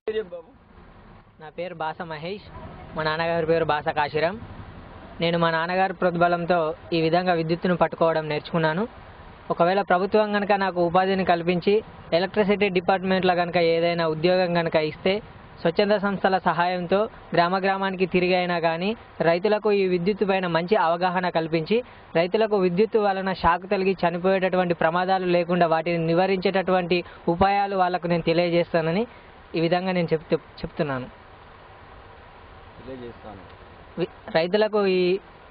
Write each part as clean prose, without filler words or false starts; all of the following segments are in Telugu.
బాబు. నా పేరు బాస మహేష్. మా నాన్నగారి పేరు బాస కాశీరాం. నేను మా నాన్నగారి ప్రోద్బలంతో ఈ విధంగా విద్యుత్తును పట్టుకోవడం నేర్చుకున్నాను. ఒకవేళ ప్రభుత్వం కనుక నాకు ఉపాధిని కల్పించి ఎలక్ట్రిసిటీ డిపార్ట్మెంట్లో కనుక ఏదైనా ఉద్యోగం కనుక ఇస్తే స్వచ్ఛంద సంస్థల సహాయంతో గ్రామానికి తిరిగి అయినా కానీ రైతులకు ఈ విద్యుత్తు పైన మంచి అవగాహన కల్పించి రైతులకు విద్యుత్తు వలన షాక్ తగిలి చనిపోయేటటువంటి ప్రమాదాలు లేకుండా వాటిని నివారించేటటువంటి ఉపాయాలు వాళ్ళకు నేను తెలియజేస్తానని ఈ విధంగా నేను చెప్తున్నాను. రైతులకు ఈ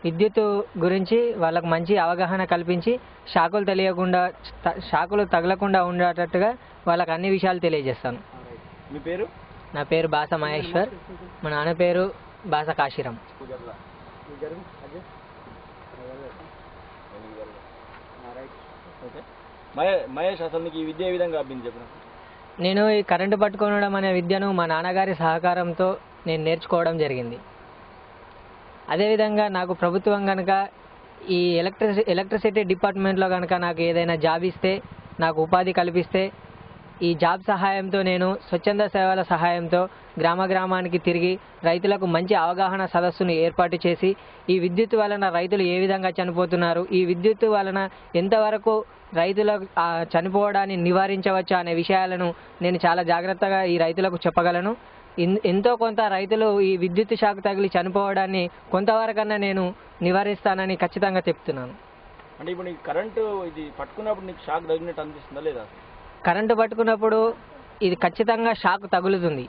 విద్యుత్తు గురించి వాళ్ళకు మంచి అవగాహన కల్పించి షాకులు తగలకుండా ఉండేటట్టుగా వాళ్ళకు అన్ని విషయాలు తెలియజేస్తాను. మీ పేరు? నా పేరు బాస మహేశ్వర్. మా నాన్న పేరు బాస కాశీరాం. మహేష్, అసలు నీకు ఈ విద్య ఏ విధంగా అబ్బింది చెప్పిన? నేను ఈ కరెంటు పట్టుకోవడం అనే విద్యను మా నాన్నగారి సహకారంతో నేను నేర్చుకోవడం జరిగింది. అదేవిధంగా నాకు ప్రభుత్వం కనుక ఈ ఎలక్ట్రిసిటీ డిపార్ట్మెంట్లో కనుక నాకు ఏదైనా జాబ్ ఇస్తే, నాకు ఉపాధి కల్పిస్తే ఈ జాబ్ సహాయంతో నేను స్వచ్ఛంద సేవల సహాయంతో గ్రామానికి తిరిగి రైతులకు మంచి అవగాహన సదస్సును ఏర్పాటు చేసి ఈ విద్యుత్ వలన రైతులు ఏ విధంగా చనిపోతున్నారు, ఈ విద్యుత్ వలన ఎంతవరకు రైతుల చనిపోవడాన్ని నివారించవచ్చు అనే విషయాలను నేను చాలా జాగ్రత్తగా ఈ రైతులకు చెప్పగలను. ఎంతో కొంత రైతులు ఈ విద్యుత్ షాక్ తగిలి చనిపోవడాన్ని కొంతవరకన్నా నేను నివారిస్తానని ఖచ్చితంగా చెప్తున్నాను. అంటే ఇప్పుడు నీకు కరెంటు ఇది పట్టుకున్నప్పుడు నీకు షాక్ తగిలినట్టు అనిపిస్తుందా లేదా? కరెంటు పట్టుకున్నప్పుడు ఇది ఖచ్చితంగా షాక్ తగులుతుంది.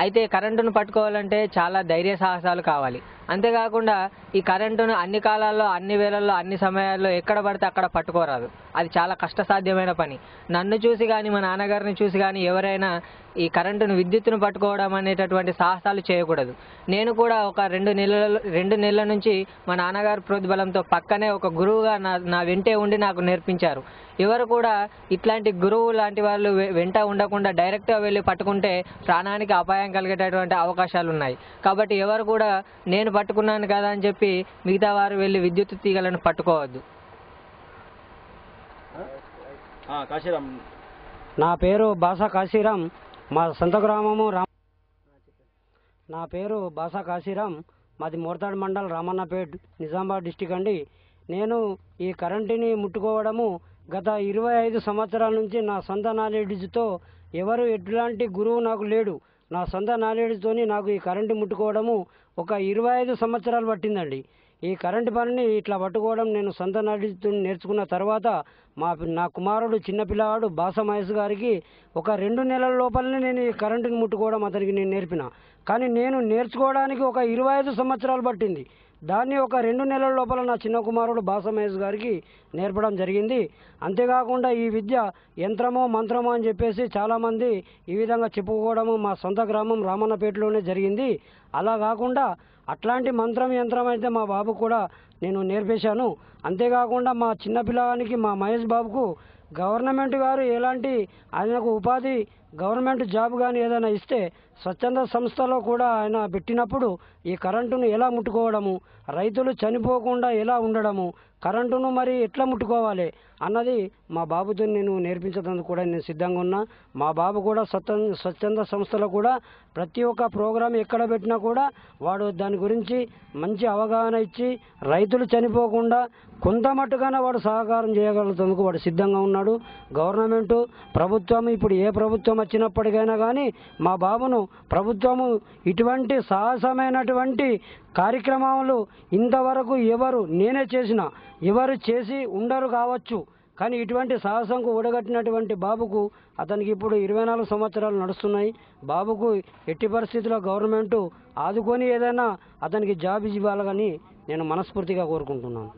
అయితే కరెంటును పట్టుకోవాలంటే చాలా ధైర్య సాహసాలు కావాలి. అంతేకాకుండా ఈ కరెంటును అన్ని కాలాల్లో, అన్ని వేళల్లో, అన్ని సమయాల్లో ఎక్కడ పడితే అక్కడ పట్టుకోరాదు. అది చాలా కష్టసాధ్యమైన పని. నన్ను చూసి కానీ మా నాన్నగారిని చూసి కానీ ఎవరైనా ఈ కరెంటును విద్యుత్తును పట్టుకోవడం అనేటటువంటి సాహసాలు చేయకూడదు. నేను కూడా ఒక 2 నెలల నుంచి మా నాన్నగారి ప్రోద్బలంతో పక్కనే ఒక గురువుగా నా వెంటే ఉండి నాకు నేర్పించారు. ఎవరు కూడా ఇట్లాంటి గురువు లాంటి వాళ్ళు వెంట ఉండకుండా డైరెక్ట్గా వెళ్ళి పట్టుకుంటే ప్రాణానికి అపాయం కలిగేటటువంటి అవకాశాలు ఉన్నాయి. కాబట్టి ఎవరు కూడా నేను పట్టుకున్నాను కదా అని చెప్పి మిగతా వారు వెళ్ళి విద్యుత్ తీగలను పట్టుకోవద్దు. నా పేరు బాసా కాశీరాం. మా సొంత గ్రామము నా పేరు బాసా కాశీరాం. మాది మోర్తాడ్ మండల్, రామన్నపేట్, నిజామాబాద్ డిస్టిక్ అండి. నేను ఈ కరెంటుని ముట్టుకోవడము గత 25 సంవత్సరాల నుంచి నా సొంత నాలెడ్జ్తో, ఎవరు ఎట్లాంటి గురువు నాకు లేడు. నా సొంత నాలెడ్జ్తోని నాకు ఈ కరెంటు ముట్టుకోవడము ఒక 25 సంవత్సరాలు పట్టిందండి. ఈ కరెంటు పనిని ఇట్లా పట్టుకోవడం నేను సొంత నాలెడ్జ్తో నేర్చుకున్న తర్వాత నా కుమారుడు చిన్నపిల్లవాడు బాస మహేష్ గారికి ఒక 2 నెలల లోపలనే నేను ఈ కరెంటుని ముట్టుకోవడం అతనికి నేను నేర్పిన. కానీ నేను నేర్చుకోవడానికి ఒక 25 సంవత్సరాలు పట్టింది. దాన్ని ఒక 2 నెలల లోపల నా చిన్న కుమారుడు బాస మహేష్ గారికి నేర్పడం జరిగింది. అంతేకాకుండా ఈ విద్య యంత్రమో మంత్రమో అని చెప్పేసి చాలామంది ఈ విధంగా చెప్పుకోవడము మా సొంత గ్రామం రామన్నపేటలోనే జరిగింది. అలా కాకుండా అట్లాంటి మంత్రం యంత్రం అయితే మా బాబు కూడా నేను నేర్పేశాను. అంతేకాకుండా మా చిన్నపిల్లవానికి, మా మహేష్ బాబుకు గవర్నమెంట్ గారు ఎలాంటి ఆయనకు ఉపాధి, గవర్నమెంట్ జాబ్ కానీ ఏదైనా ఇస్తే స్వచ్ఛంద సంస్థలో కూడా ఆయన పెట్టినప్పుడు ఈ కరెంటును ఎలా ముట్టుకోవడము, రైతులు చనిపోకుండా ఎలా ఉండడము, కరెంటును మరి ఎట్లా ముట్టుకోవాలి అన్నది మా బాబుతో నేను నేర్పించడానికి కూడా నేను సిద్ధంగా ఉన్నా. మా బాబు కూడా స్వచ్ఛంద సంస్థలో కూడా ప్రతి ఒక్క ప్రోగ్రాం ఎక్కడ పెట్టినా కూడా వాడు దాని గురించి మంచి అవగాహన ఇచ్చి రైతులు చనిపోకుండా కొంత మట్టుగానే వాడు సహకారం చేయగలుగుతందుకు వాడు సిద్ధంగా ఉన్నాడు. గవర్నమెంటు, ప్రభుత్వం, ఇప్పుడు ఏ ప్రభుత్వం వచ్చినప్పటికైనా కానీ మా బాబును ప్రభుత్వము ఇటువంటి సాహసమైనటువంటి కార్యక్రమాలు ఇంతవరకు నేనే చేసిన ఎవరు చేసి ఉండరు కావచ్చు. కానీ ఇటువంటి సాహసంకు ఒడగట్టినటువంటి బాబుకు, అతనికి ఇప్పుడు 24 సంవత్సరాలు నడుస్తున్నాయి. బాబుకు ఎట్టి పరిస్థితుల్లో గవర్నమెంటు ఆదుకొని ఏదైనా అతనికి జాబ్ ఇవ్వాలని నేను మనస్ఫూర్తిగా కోరుకుంటున్నాను.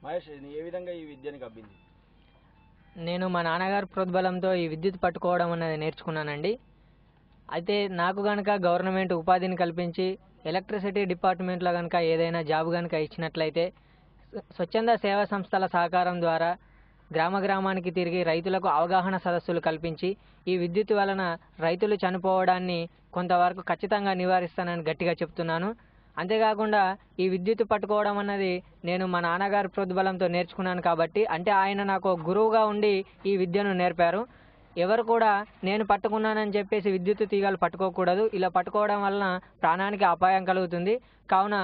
మహేష్, ఏ విధంగా ఈ విద్యనికి అబ్బింది? నేను మా నాన్నగారి ప్రోద్బలంతో ఈ విద్యుత్ పట్టుకోవడం అనేది నేర్చుకున్నానండి. అయితే నాకు కనుక గవర్నమెంట్ ఉపాధిని కల్పించి ఎలక్ట్రిసిటీ డిపార్ట్మెంట్లో కనుక ఏదైనా జాబ్ కనుక ఇచ్చినట్లయితే స్వచ్ఛంద సేవా సంస్థల సహకారం ద్వారా గ్రామ గ్రామానికి తిరిగి రైతులకు అవగాహన సదస్సులు కల్పించి ఈ విద్యుత్ వలన రైతులు చనిపోవడాన్ని కొంతవరకు ఖచ్చితంగా నివారిస్తానని గట్టిగా చెప్తున్నాను. అంతేకాకుండా ఈ విద్యుత్ పట్టుకోవడం అన్నది నేను మా నాన్నగారి ప్రోద్బలంతో నేర్చుకున్నాను కాబట్టి, అంటే ఆయన నాకు గురువుగా ఉండి ఈ విద్యను నేర్పారు. ఎవరు కూడా నేను పట్టుకున్నానని చెప్పేసి విద్యుత్ తీగలు పట్టుకోకూడదు. ఇలా పట్టుకోవడం వలన ప్రాణానికి అపాయం కలుగుతుంది. కావున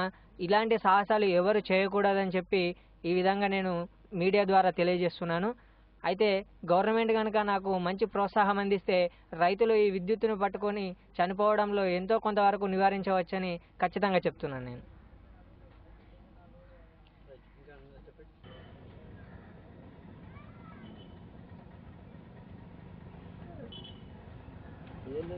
ఇలాంటి సాహసాలు ఎవరు చేయకూడదని చెప్పి ఈ విధంగా నేను మీడియా ద్వారా తెలియజేస్తున్నాను. అయితే గవర్నమెంట్ కనుక నాకు మంచి ప్రోత్సాహం అందిస్తే రైతులు ఈ విద్యుత్తును పట్టుకొని చనిపోవడంలో ఎంతో కొంతవరకు నివారించవచ్చని ఖచ్చితంగా చెప్తున్నాను నేను. ఏంది